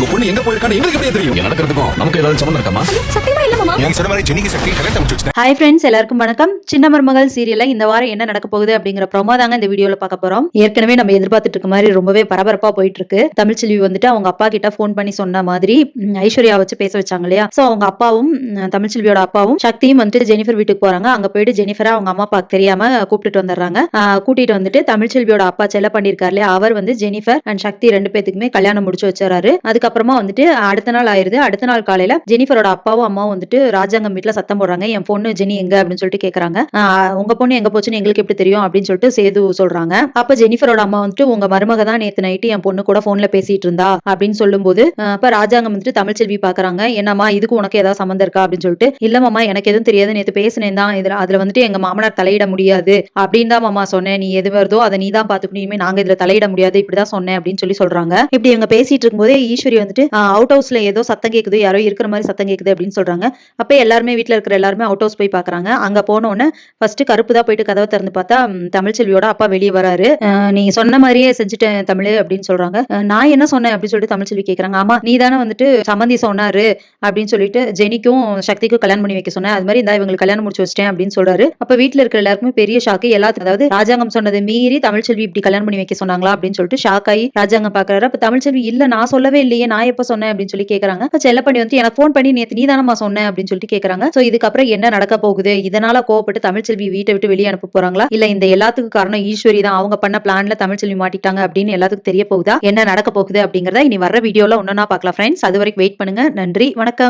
உங்க பொண்ணு எங்க போயிருக்கான்னு எங்களுக்கு எப்படி தெரியும்? என்ன நடக்கிறதுக்கும் நமக்கு ஏதாவது சம்பந்தம் இருக்காமா? சத்தியமா இல்ல மாமா. நீங்க சொன்ன மாதிரி ஜெனிக்கு சக்தி கரெக்டா முடிச்சு வச்சிட்டேன். ஹாய் ஃப்ரெண்ட்ஸ், எல்லாருக்கும் வணக்கம். சின்ன மருமகள் சீரியல்ல இந்த வாரம் என்ன நடக்க போகுது அப்படிங்கிற ப்ரோமோ தாங்க இந்த வீடியோல பார்க்க போறோம். ஏற்கனவே நம்ம எதிர்பார்த்துட்டு இருக்க மாதிரி ரொம்பவே பரபரப்பா போயிட்டு இருக்கு. தமிழ்ச்செல்வி வந்துட்டு அவங்க அப்பா கிட்ட ஃபோன் பண்ணி சொன்ன மாதிரி ஐஸ்வர்யா வச்சு பேச வச்சாங்க இல்லையா? சோ அவங்க அப்பாவும் தமிழ்ச்செல்வியோட அப்பாவும் சக்தியும் வந்துட்டு ஜெனிஃபர் வீட்டுக்கு போறாங்க. அங்க போயிட்டு ஜெனிஃபரை அவங்க அம்மா அப்பாக்கு தெரியாம கூப்பிட்டுட்டு வந்துடுறாங்க. கூட்டிட்டு வந்துட்டு தமிழ்ச்செல்வியோட அப்பா செல்ல பண்ணிருக்காரு இல்லையா, அவர் வந்து ஜெனிஃபர் அண்ட் சக்தி ரெண்டு பேத்துக்குமே கல்யாணம் முடிச்சு வச்சாரு. அதுக்கப்புறமா வந்துட்டு அடுத்த நாள் ஆயிருது. அடுத்த நாள் காலையில ஜெனிஃபரோட அப்பாவும் அம்மாவும் வந்துட்டு ராஜாங்கம் வீட்டுல சத்தம் போடுறாங்க, என் பொண்ணு ஜெனி எங்க அப்படின்னு சொல்லிட்டு கேக்குறாங்க. உங்க பொண்ணு எங்க போச்சுன்னு எங்களுக்கு எப்படி தெரியும் அப்படின்னு சொல்லிட்டு சேது சொல்றாங்க. அப்ப ஜெனிஃபரோட அம்மா வந்துட்டு உங்க மருமக தான் நேத்து நைட்டு என் பொண்ணு கூட போன்ல பேசிட்டு இருந்தா அப்படின்னு சொல்லும் போது அப்ப ராஜாங்கம் வந்துட்டு தமிழ்ச்செல்வி பாக்குறாங்க. என்னம்மா இதுக்கு உனக்கு ஏதாவது சம்மந்தம் இருக்கா அப்படின்னு சொல்லிட்டு, இல்ல மாமா எனக்கு எதுவும் தெரியாது, நேத்து பேசினேன் தான், அதுல வந்துட்டு எங்க மாமனார் தலையிட முடியாது அப்படின்னு தான் மாமா சொன்னேன், நீ எது வருதோ அதை நீ தான் பாத்துக்கணும், இனிமே நாங்க இதுல தலையிட முடியாது இப்படிதான் சொன்னேன் அப்படின்னு சொல்லி சொல்றாங்க. இப்படி இவங்க பேசிட்டு இருக்கும்போதே ஈஸ்வரி வந்துட்டு அவுட் ஹவுஸ்ல ஏதோ சத்தம் கேக்குது, யாரோ இருக்கிற மாதிரி சத்தம் கேக்குது அப்படின்னு சொல்றாங்க. அப்ப எல்லாருமே வீட்டுல இருக்கிற எல்லாருமே அவுட் ஹவுஸ் போய் பாக்குறாங்க. அங்க போன உடனே ஃபர்ஸ்ட் கருப்பு தான் போயிட்டு கதவை திறந்து பார்த்தா தமிழ்ச்செல்வியோட அப்பா வெளியே வராரு. நீங்க சொன்ன மாதிரியே செஞ்சுட்டேன் தமிழ் அப்படின்னு சொல்றாங்க. நான் என்ன சொன்னேன் அப்படின்னு சொல்லிட்டு தமிழ்ச்செல்வி கேக்குறாங்க. ஆமா நீ தானே வந்துட்டு சம்மந்தி சொன்னாரு அப்படின்னு சொல்லிட்டு ஜெனிக்கும் சக்திக்கும் கல்யாணம் பண்ணி வைக்க சொன்னேன், அது மாதிரி இந்த இவங்களுக்கு கல்யாணம் முடிச்சு வச்சிட்டேன் அப்படின்னு சொல்றாரு. அப்ப வீட்டுல இருக்கிற எல்லாருக்குமே பெரிய ஷாக்கு. எல்லாத்துக்கும் அதாவது ராஜாங்கம் சொன்னதை மீறி தமிழ்ச்செல்வி இப்படி கல்யாணம் பண்ணி வைக்க சொன்னாங்களா அப்படின்னு சொல்லிட்டு ஷாக் ஆகி ராஜாங்கம் பாக்குறாரு. அப்ப தமிழ்ச்செல்வி இல்ல நான் சொல்லவே இல்லையே, நான் எப்ப சொன்னேன் அப்படின்னு சொல்லி கேக்குறாங்க. செல்லப்பண்ணி வந்து எனக்கு போன் பண்ணி நேத்து நீ தானமா சொன்னேன் அப்படின்னு சொல்லிட்டு கேக்குறாங்க. சோ இதுக்கப்புறம் என்ன நடக்க போகுது, இதனால கோவப்பட்டு தமிழ்ச்செல்வி வீட்டை விட்டு வெளியே அனுப்ப போறாங்களா, இல்ல இந்த எல்லாத்துக்கும் காரணம் ஈஸ்வரி தான், அவங்க பண்ண பிளான்ல தமிழ்ச்செல்வி மாட்டிட்டாங்க அப்படின்னு எல்லாத்துக்கும் தெரிய போகுதா, என்ன நடக்க போகுது அப்படிங்கறத இனி வர்ற வீடியோல ஒன்னொன்னா பார்க்கலாம் ஃப்ரெண்ட்ஸ். அது வரைக்கும் வெயிட் பண்ணுங்க. நன்றி, வணக்கம்.